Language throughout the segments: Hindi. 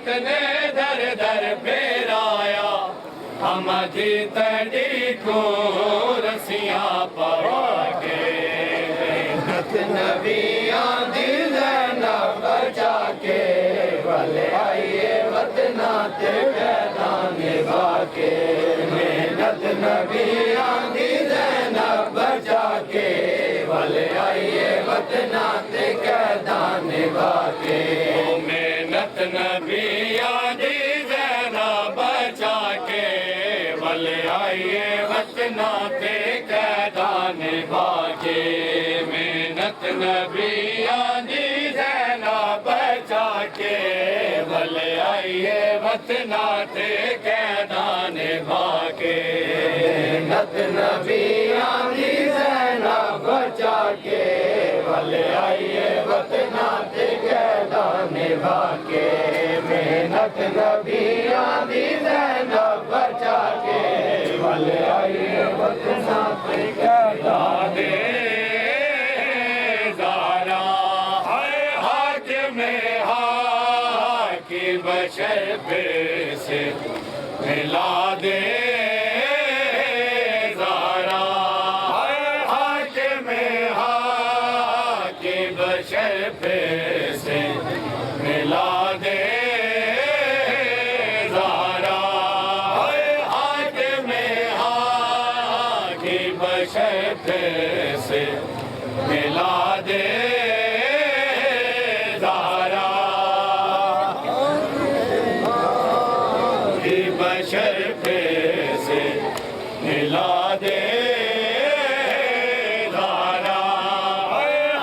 मौत ने दर दर फेराया, हम जी तड़ी को रसियां पवा के। मेहनत नबियां दी ज़ैनब बचा के, भले आइए वतना ते कहना निभा के। मेहनत नबियां दी ज़ैनब बचा के, भले आइए वतना ते कहना निभा के। मेहनत नबियां दी ज़ैनब बचा के, भले आइए वतना ते कहना निभा के। मेहनत नबियां दी ज़ैनब बचा के, भले आइए वतना ते कहना निभा के। मेहनत नबियां दी ज़ैनब बचा के, भले आइए वतना ते कहना निभा के। मेहनत नबियां दी ज़ैनब बचा के, भले आइए वतना ते कहना दे। बशर फिर से मिला दे ज़ारा, हाथ में हाके बशर फिर से मिला दे ज़ारा, हाथ में हाके बशर फिर से मिला दे बशर पे से मिला दे ज़ारा,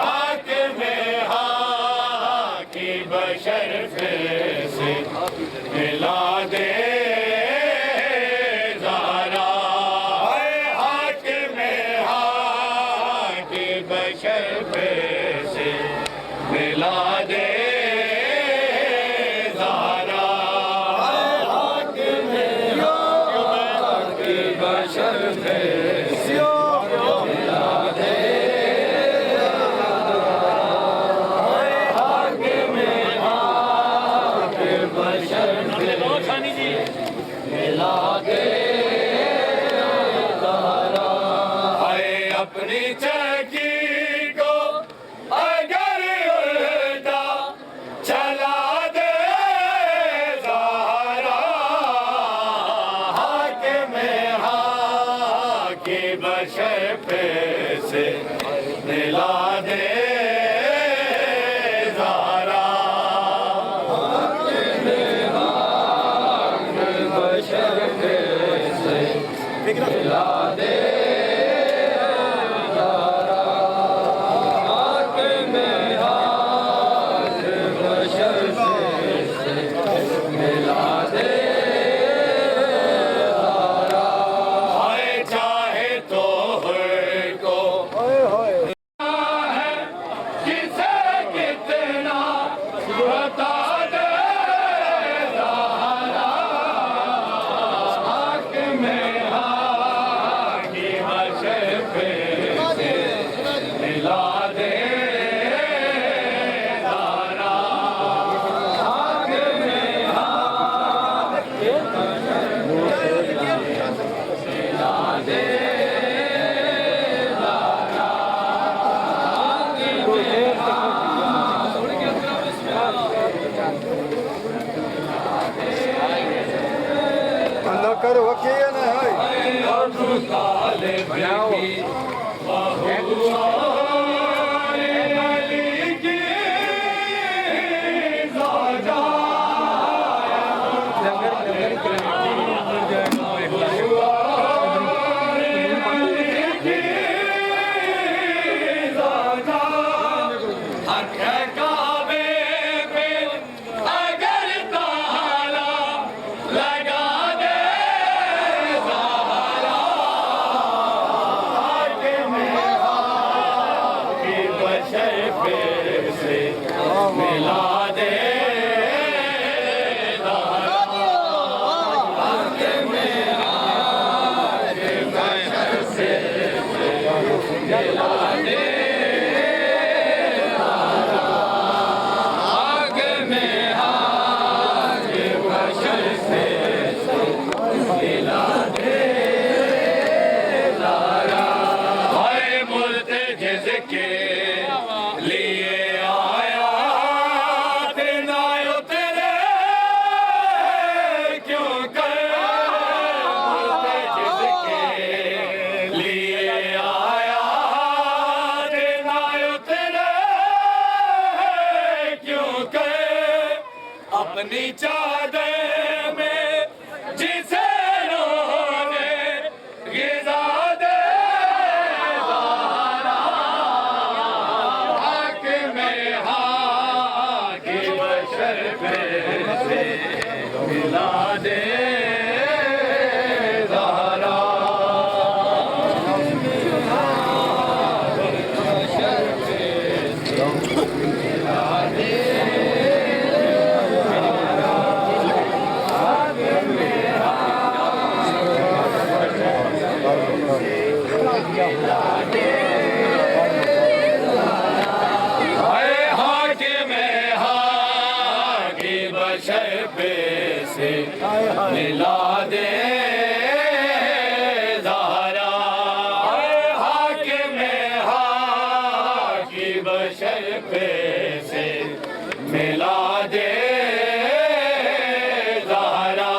हाथ में हाकी बशर पे से मिला दे ज़ारा, हाथ में हाकी बशर पे से मिला दे अपनी चकी को अगर उल्टा चला दे ज़ारा, हाथ में हाकी बशर पे से मिला दे ज़ारा, हाथ में हाकी बशर पे से मिला दे कर वकील न है अपनी चादर में जिसे रोने गिज़ा दे ज़हरा, हक में हाकिम बशर पे से मिला दे ज़हरा। बशर पे से मिला दे ज़हरा, हाकिम हाकिम बशर पे से मिला दे ज़हरा।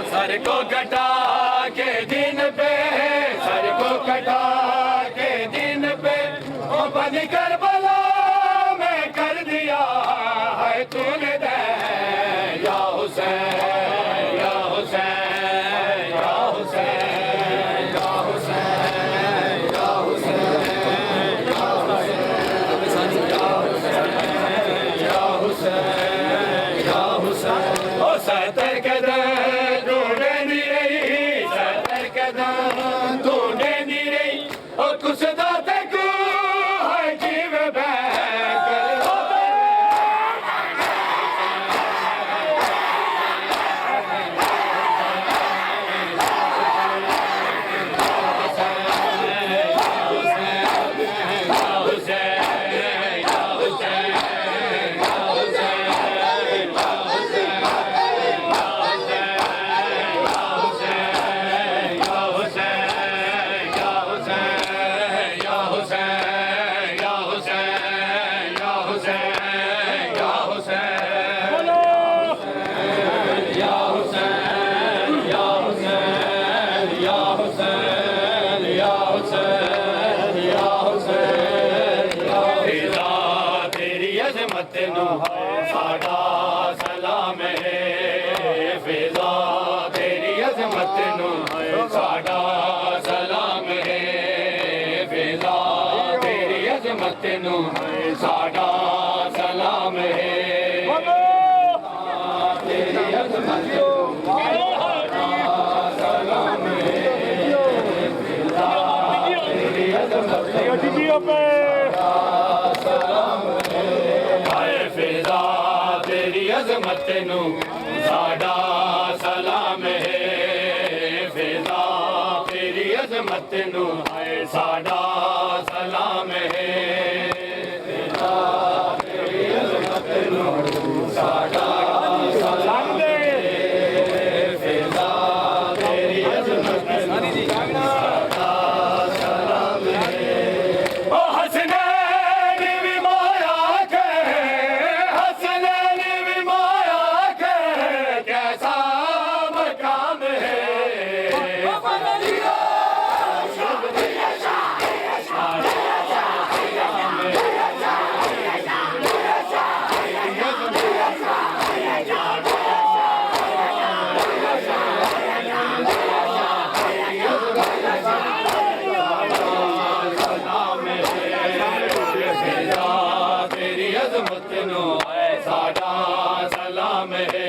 सर को कटा के दिन पे, सर को कटा के दिन पे ओ बनी करबला में कर दिया है तूने दे या हुसैन या हुसैन या हुसैन या हुसैन या हुसैन या हुसैन या हुसैन या हुसैन ओ सतर के कुछ दाते को है जीव हुसैन साडा सलाम है फिजा तेरी अजमत नू साडा सलाम है फिजा तेरी अजमत नू साडा सलाम है तेरी अजमत नू सलाम है फिजा तेरी अजमत फिजा तेरी अजमत नू साडा सलाम है फिजा तेरी अजमत नू साडा सलाम है फिजा तेरी अजमत नू साडा सलाम है फिजा तेरी अजमत नू साडा सलाम है ओ हसनैन भी माया के हसनैन भी माया के कैसा मकाम है तेरी अजमत नू साडा सलाम है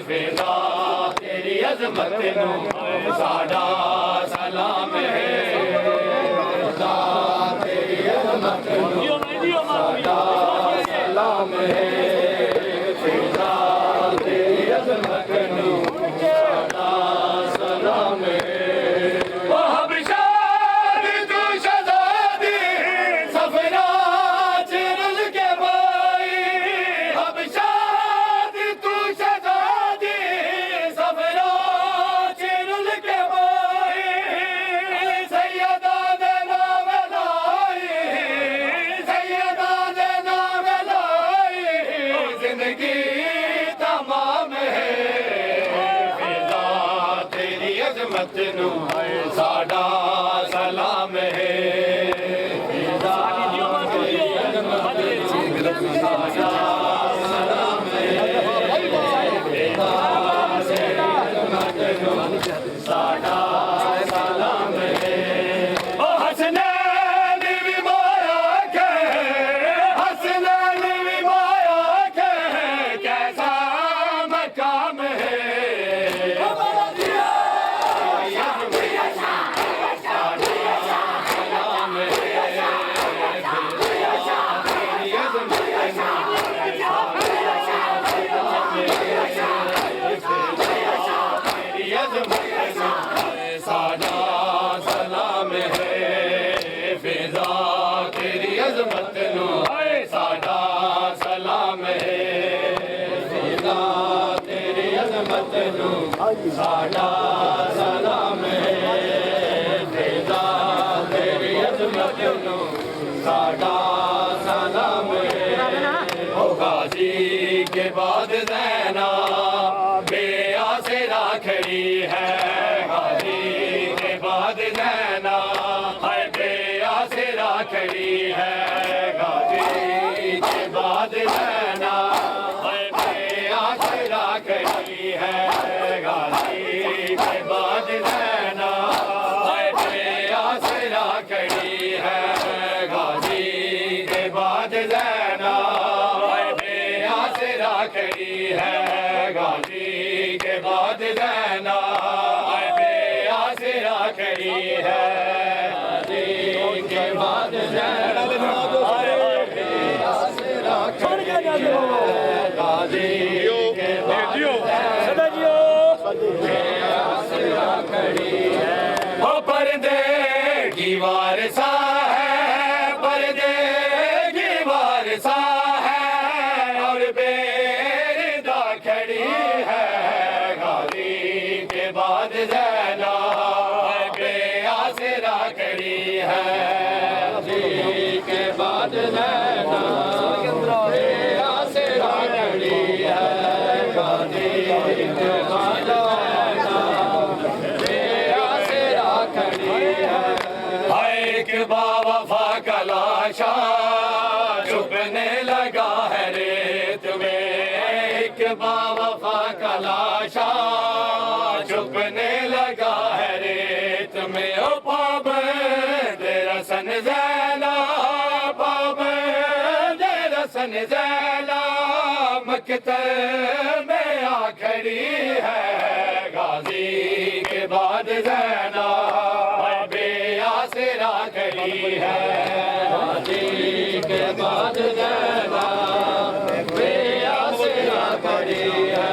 फिजा तेरी अजमत नू साडा सलाम है फिजा तेरी अजमत नू साडा सलाम है फिजा तेरी अजमत नू साडा सलाम है ओ हबशाद तू शहजादी सफरा चिरल के भाई हबशाद तू शहजादी सफरा चिरल के भाई सैयदा दे नाम लाई सैयदा दे नाम लाई जिंदगी तमाम है फिजा तेरी अजमत नू साडा सलाम है फिजा तेरी अजमत नू साडा सलाम है फिजा तेरी अजमत नू साडा सलाम है ओ हसनैन भी माया के हसनैन भी माया के कैसा मकाम है साडा सलाम है फिजा तेरी अजमत नू साडा सलाम है फिजा तेरी अजमत नू साडा सलाम है फिजा तेरी अजमत नू साडा सलाम है ओ गाजी के बाद ज़ैना बेआसरा खड़ी है गाजी के बाद ज़ैना है बेआसरा खड़ी है गाजी के बाद ज़ैना है बेआसरा खड़ी है गाजी के बाद ज़ैना है बेआसरा खड़ी है गाजी के बाद ज़ैना है बेआसरा खड़ी है गाजी के बाद ज़ैना है बेआसरा खड़ी है गाजी के बाद ज़ैना है बेआसरा खड़ी है गाजी के बाद बेआसरा खड़ी है ओ पर्दे की वारसा है पर्दे की वारसा है और बेरदा खड़ी है गाजी के बाद ज़ैना बेआसरा खड़ी है गाजी के बाद ज़ैना बेआसरा खड़ी है गाजी के बाद ज़ैना बेआसरा खड़ी है हाय एक बावफा का लाशा छुपने लगा है रेत अख्तर में आ खड़ी है, गाजी के बाद ज़ैनब बेआसरा खड़ी है, गाजी के बाद ज़ैनब बेआसरा खड़ी है,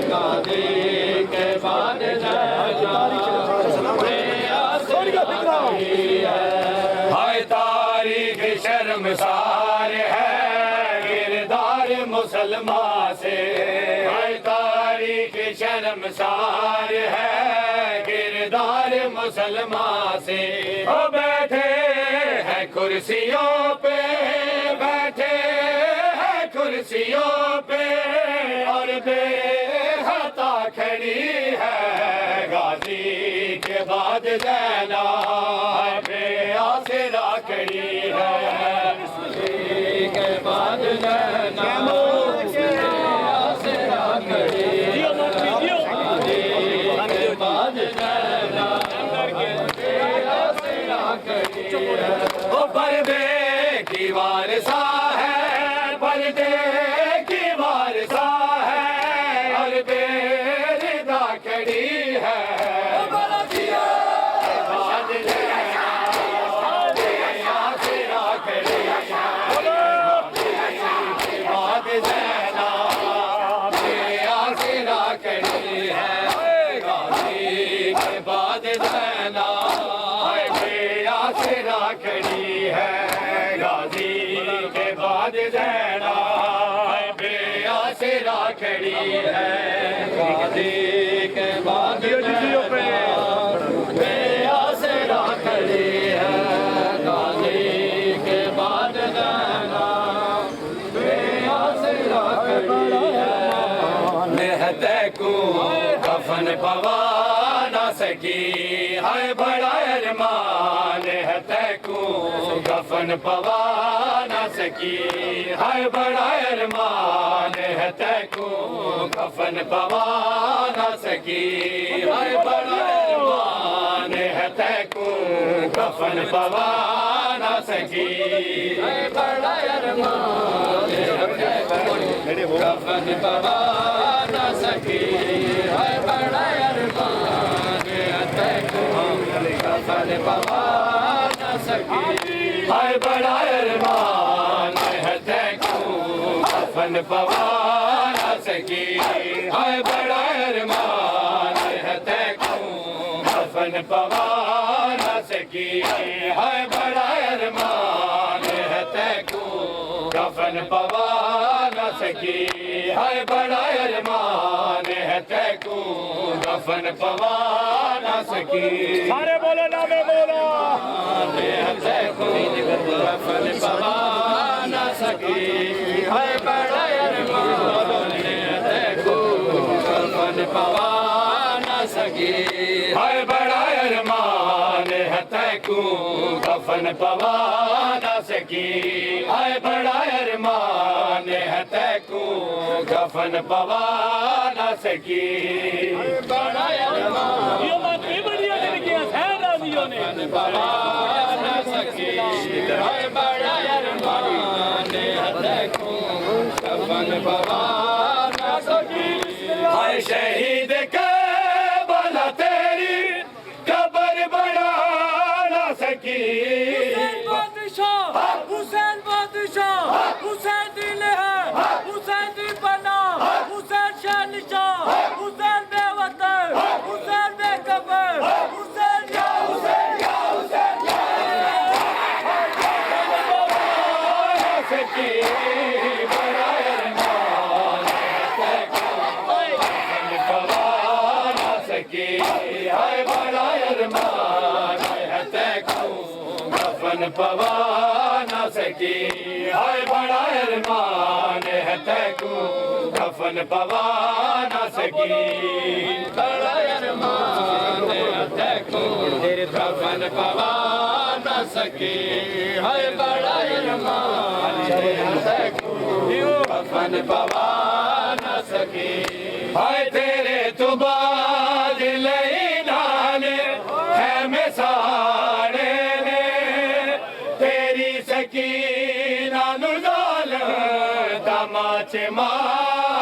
गाजी के बाद ज़ैनब बेआसरा खड़ी है। हाय तारीख शर्मसार है किरदार मुसलमान से, हाय तारीख शर्मसार है किरदार मुसलमान से। ओ बैठे हैं कुर्सियों पे, बैठे हैं कुर्सियों पे और बेहता खड़ी है, गाजी के बाद ज़ैनब बेआसरा खड़ी है, गाजी के बाद ज़ैनब बेआसरा खड़ी है, गाजी के बाद ज़ैनब बेआसरा खड़ी है। ओ पर्दे की वारिसा है, पर्दे की वारिसा है और बेरिदा खड़ी है, खड़ी है, गाजी के बाद ज़ैनब बेआसरा खड़ी है, गाजी के बाद ज़ैनब बेआसरा खड़ी है, गाजी के बाद ज़ैनब बेआसरा खड़ी है। मेहते को कफन पवा न सकी है बड़ा अरमान है, तैको कफन पवा न सकी है बड़ा अरमान है, तैको कफन पवा न सकी है बड़ा अरमान है, तैको कफन पवा न सकी है बड़ा अरमान है, तैको कफन पवा न सकी है बड़ा अरमान है, तैको कफन पवा न सकी है बड़ा अरमान है, तैको कफन पवा न सकी है बड़ा अरमान है, तैको कफन पवा न सकी है बड़ा अरमान है, तैको कफन पवा न सकी है बड़ा अरमान है, तैको कफन पवा न सकी। सारे बोलो नामे बोलो, कफन पवा न सकी है बड़ा अरमान है, तैको कफन पवा न सकी है बड़ा अरमान है, तैको कफन पवा न सकी है बड़ा अरमान है, तैको कफन पवा न सकी बड़ा अरमान ये बात भी बढ़िया तरीके से है राजियों ने, पवा न सकी है बड़ा अरमान है, तैको कफन पवा न सकी है शहीद करबला तेरी कब्र बना न सकी। हुसैन बादशाह, हुसैन दिल है, हुसैन दिल बना, हुसैन शहंशाह, हुसैन बेवतन, हुसैन बेकबर, हुसैन या हुसैन या हुसैन न सकी बड़ा अरमान है, कफन पवा न सकी है बड़ा अरमान है, तैको कफन पवा न सकी है बड़ा अरमान है, तैको कफन पवा न सकी बड़ा अरमान है, तैको कफन पवा न सकी है बड़ा अरमान है, तैको कफन पवा न सकी है तेरे तो बाज लई नाले है में सारे ने तेरी सकीना नुजाल तमाचे मार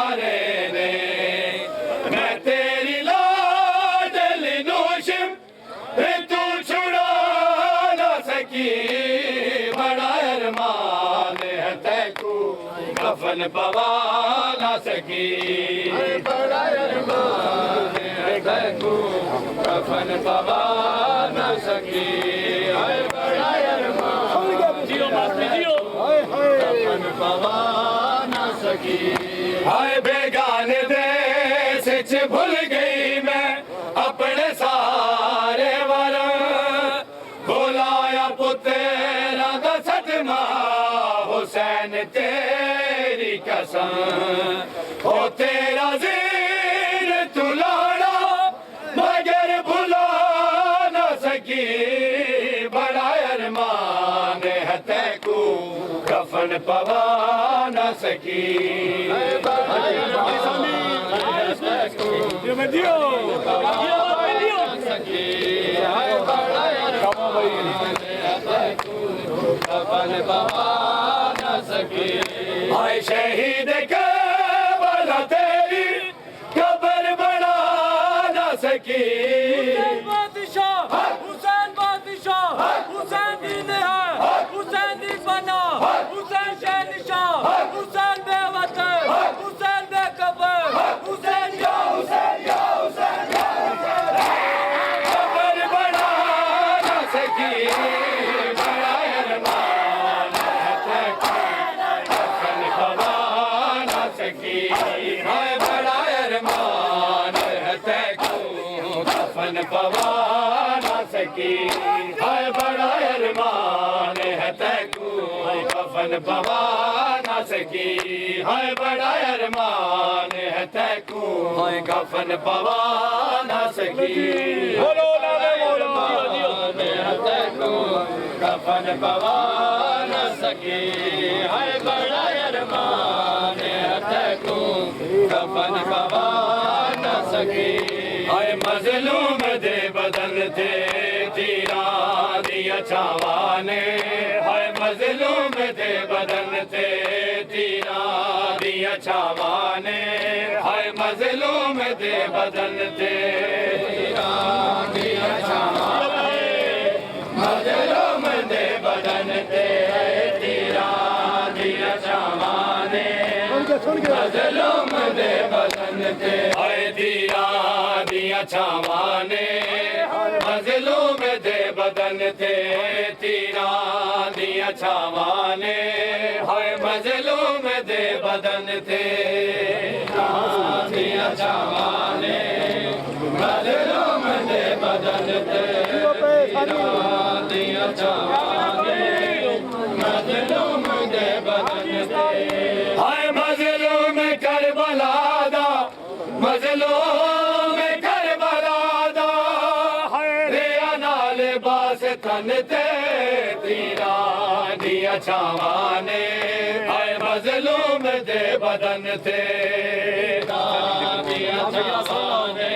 कफन पवा न सकी बड़ा अरमान है तैको कफन पवा न सकी हाय बड़ा अरमान जियो मास्टर जियो कफन पवा न सकी हाय बेगाने देश च भूल गई मैं अपने सारे वाला बुलाया पुत्रा दा सदमा हुसैन तेरी कसम ओ तेरा ज़ीर तू लाड़ा मगर भुला न सकी बड़ा अरमान है तैको कफन पवा न सकी कफन पवा न सकी हाय शहीद करबला तेरी कब्र बना न सकी हुसैन बादशाह हुसैन दिल है हुसैन दी बना हुसैन शहनशाह हुसैन बेवतन हुसैन बेकबर हुसैन या हुसैन या हुसैन या कब्र बना न सकी बड़ा अरमान है तैको कफन पवा न सकी हाय बड़ा अरमान है तैको कफन पवा न सकी हाय बड़ा अरमान है तैको कफन पवा न सकी हाय बड़ा अरमान है तैको कफन पवा न सकी बोलो लाले बोलो तैको कफन पवा न सकी हाय बड़ा अरमान है तैको कफन पवा न सकी हाय मजलूम दे बदन थे तीरा दिया छावाने हाय मजलूम दे बदन थे तीरा दिया छावाने हाय मजलूम दे बदन थे तीरा दिया छावाने मजलूम दे बदन थे तीरा दिया छावाने मजलूम दे बदन थे हाय तीरा दिया छावाने मजलूम दे बदन थे तीरा दिया छावाने हाय मजलूम दे बदन थे दिया छावाने मजलूम दे बदन थे दिया छावाने मजलूम दे बदन थे हाय मजलूम करबला दा मजलूम करबला दा रिया नाल बास तन ते तीरा दिया छावाने हाय मजलूम दे बदन थे दिया छावाने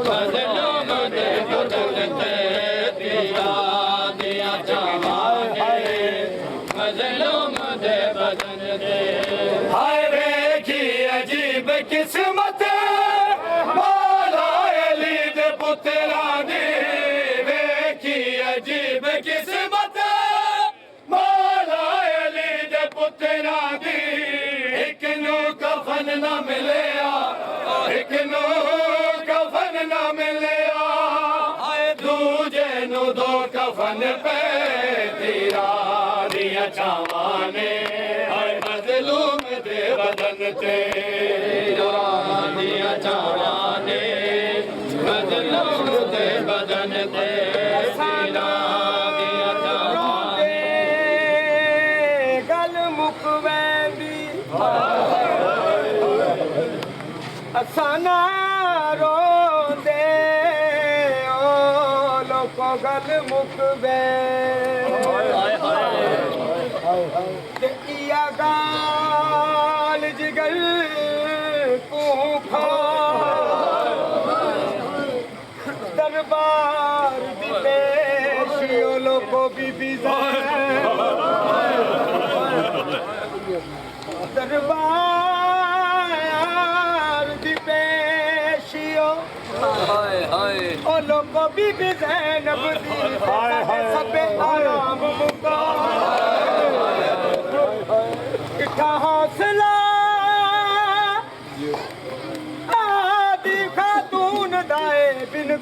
मजलूम दे बदन थे तीरा दिया छावाने मजलूम दे बदन थे हाय देखी अजीब किस्मत मौला अली दे पुत्रा दी देखी अजीब किस्मत मौला अली दे पुत्रा दी एक नू कफन न मिलिया एक नू कफन न मिलिया दूजे नू दो कफन पे तीरा दिया छावाने हाय मजलूम दे बदन ते दिया छावाने मजलूम दे बदन ते दिया छावाने गल मुकवैंदी असाना रोंदे ओ लोको गल मुकवे ते इया गाल जिगर भूखा दरबार दी पेशियो लोको बीबी दरबार दी पेशियो ओ लोको बीबी ज़ैनब दी सबे आराम मुका इठा हौसला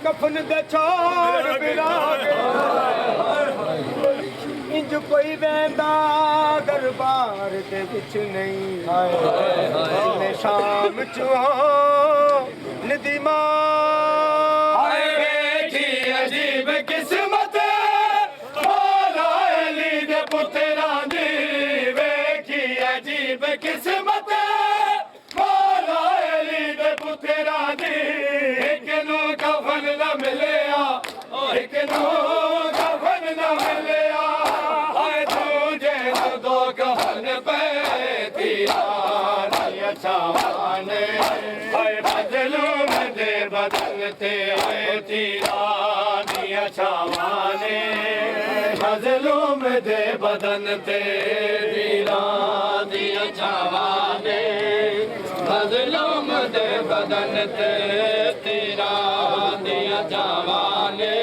कफन दे छोड़ बिरागे इंज कोई वेंदा दरबार दे विच नहीं जिन्ने शाम चुआ नदीमा हाय वेखी अजीब किस्मत मौला अली दे पुत्तरां दी वेखी अजीब किस्मत मौला अली दे पुत्तरां दी एक नू कफन न मिलिया एक नू कफन न मिलिया हाय दूजे नू दो कफन पे तीरा दिया छावाने हाय मजलूम दे बदन ते आए तीरा दिया छावाने मजलूम दे बदन ते तीरा दिया छावाने मजलूम दे बदन ते तीरा दिया छावाने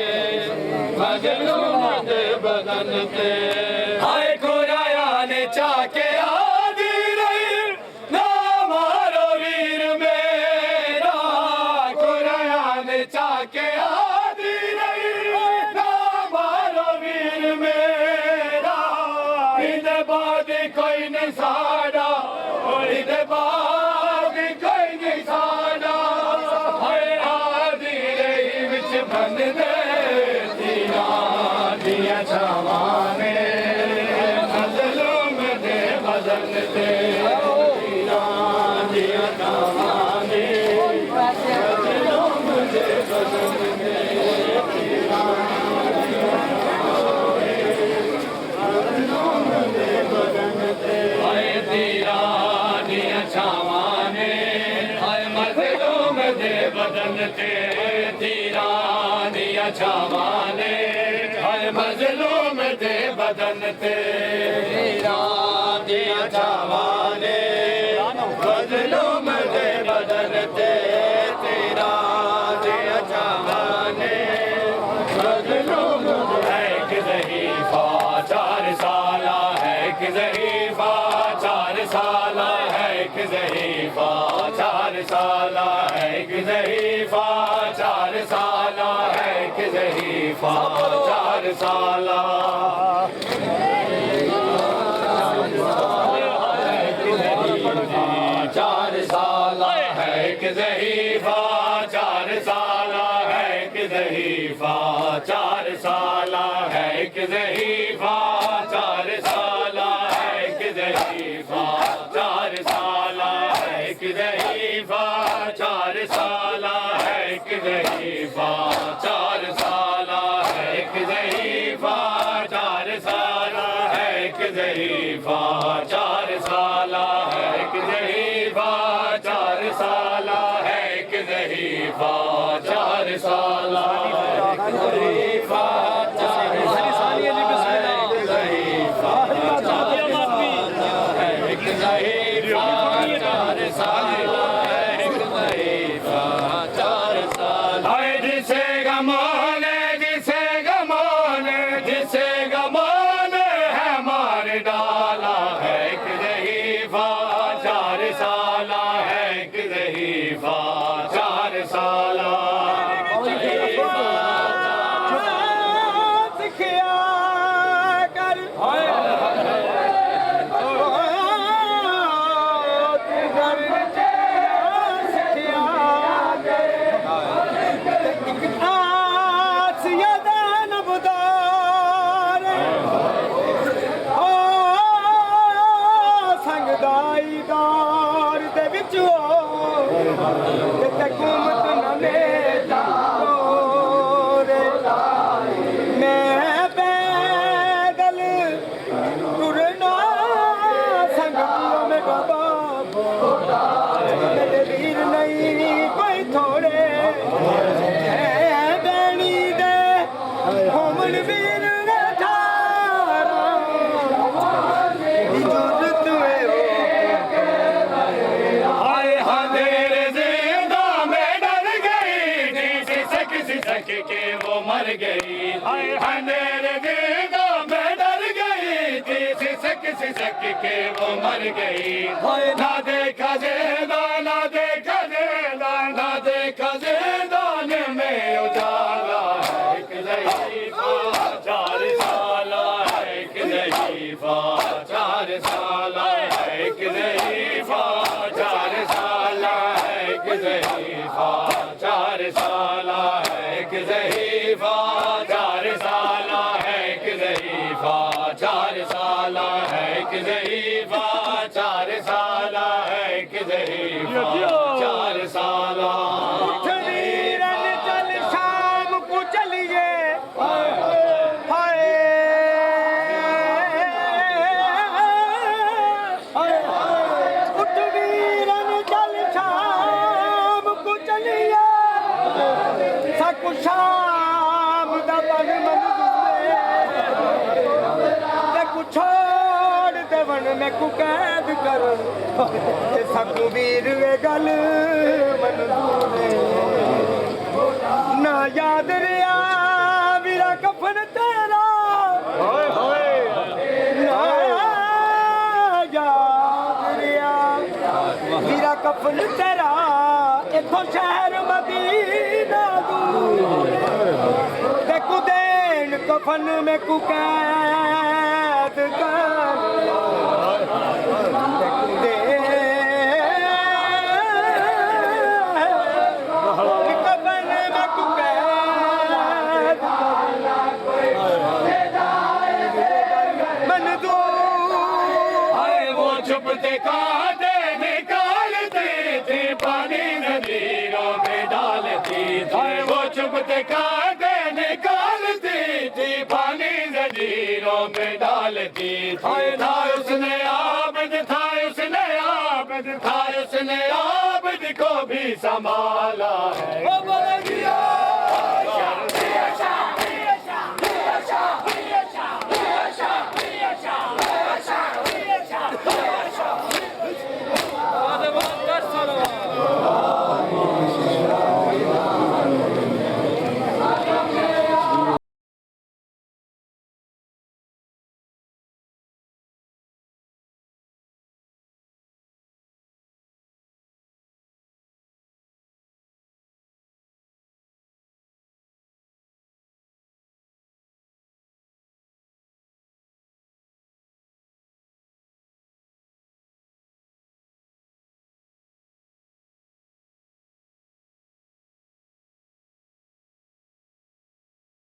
मजलूम दे बदन ते हाय खुराया ने चाके आदि रही ना मारो वीर मेरा खुराया ने चाके आदि रही ना मारो वीर मेरा इधर बाद कोई नहीं साड़ा इधर बाद कोई नहीं साड़ा हाय आदि रही विच बन दे तीरा दिया छावाने मजलूम दे बदन ते तीरा दिया छावाने मजलूम दे बदन ते तीरा मजलूम दे बदन ते हाय तीरा दिया छावाने हाय मजलूम दे बदन ते तीरा दिया छावाने हाय मजलूम दे बदन ते तीरा दिया छावाने मजलूम दे बदन ते तीरा दिया छावाने मजलूम है कि ज़हीफ़ा 4 साला है कि ज़हीफ़ा 4 साला है कि ज़हीफ़ा 4 साला है कि ज़हीफ़ा 4 साला है कि ज़हीफ़ा 4 साला 4 साला है कि ज़हीफ़ा 4 साला है कि ज़हीफ़ा 4 साला है कि ज़हीफ़ा 4 साला है कि ज़हीफ़ा 4 साला है कि ज़हीफ़ा 4 साला है कि ज़हीफ़ा 4 साला है कि ज़हीफ़ा 4 साला है कि ज़हीफ़ा 4 साला है कि ज़हीफ़ा 4 साला है कि ज़हीफ़ा 4 साला है कि ज़हीफ़ा 4 साला है कि ज़हीफ़ा 4 साला है कि ज़हीफ़ा 4 साला हाय जिसे गमाने जिसे गमाने जिसे गमाने है मार डाला है कि ज़हीफ़ा 4 साला है कि ज़हीफ़ा 4 साला सिखिया कर मर गई अंधेरे दीदा में डर गई थी सिसक सिसक के वो मर गई ना देखा जेदा ना देखा जेदा ना देखा जेदान में उजाला साला है कि ज़ईफ़ा, 4 साला है कि ज़ईफ़ा, 4 साला है कि ज़ईफ़ा, 4 साला है कि ज़ईफ़ा, 4 साला है कि ज़ईफ़ा, 4 साला है कि ज़ईफ़ा, 4 साला। वीरन चल शाम को चलिए, हाय उठ वीरन चल शाम को चलिए, सकु शाम दा बन मंजूरे, ते कु छोड़ देवन मैं कु कैद करन, ते सकु वीर वे गल मंजूरे। ना याद रिया मेरा कफन तेरा, ना याद रिया मेरा कफन तेरा, इथों शहर मदीना दूर, ते कु देन कफन में कु कैद कर, ते कु देन कफन में कु कैद कर, मंजूर। हाय वो छुपते कांटे निकालती थी, पानी नदियों में डालती थी, वो छुपते कांटे निकालती थी, पानी नदियों में डालती थी। था उसने आबद, था उसने आबद, था उसने आबद को भी संभाला है। ओ बोले जिया